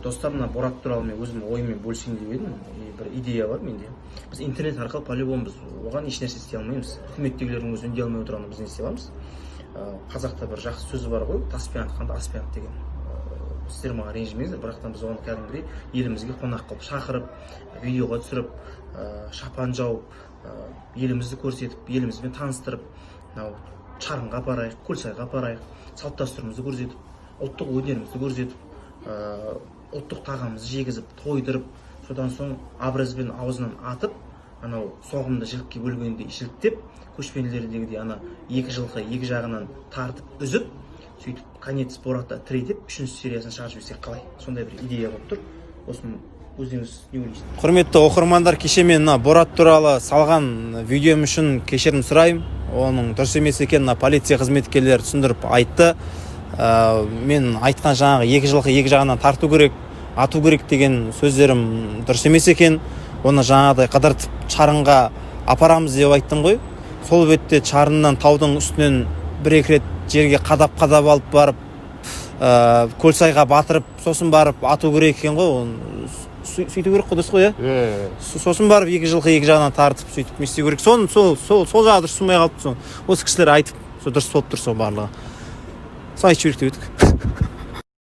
Достар, мына Борат туралы мен өзім ойыммен бөлісейін деп едім. Бір идея бар менде. Біз интернет арқылы по-любому біз оған еш нәрсе істей алмаймыз. Үкіметтегілердің өзі үндей алмай отырғанда біз не істей аламыз? Қазақта бір жақсы сөз бар ғой, таспен атқанды аспен ат деген. Сіздер маған ренжімеңіздер, бірақтан біз оған кәдімгідей елімізге қонақ қылып шақырып, видеоға түсіріп, шапан жауып, елімізді көрсетіп, елімізбен таныстырып, Шарынға апарайық, Көлсайға апарайық, салт дәстүрімізді көрсетіп, ұлттық өнерімізді көрсетіп, ұлттық тағамымызды жегізіп, тойдырып, содан соң абразбен аузынан атып, анау соғымды жілікке бөлгендей жіліктеп, көшпенділердегідей ана екі жылқы екі жағынан тартып үзіп, сөйтіп конец Боратта тіредеп, 3-ші сериясын шығарып жіберсек қалай? Сондай бір идея болып тұр. Осыны өздеріңіз не ойлайсыз? Құрметті оқырмандар, кеше мен Борат туралы салған видеом үшін кешірім сұраймын. Оның дұрыс емес екенін полиция қызметкерлері түсіндіріп айтты. Мен айтқан жаңағы екі жылқы екі жағынан тарту керек, ату керек деген сөздерім дұрыс емес екен. Оны жаңағыдай қыдыртып Шарынға апарамыз деп айттым ғой. Сол бетте Шарыннан таудың үстінен бір-екі рет жерге қадап алып барып, Көлсайға батырып, сосын барып ату керек екен ғой. Сөйту керек қой, дұрыс қой, сосын барып екі жылқы екі жағынан тартып сөйтіп не істеу керек. Сол жағы дұрыс болмай қалыпты. Осы кісілер айтып, дұрыс болып тұр сол барлығы. Сол айтып жіберейік деп едік.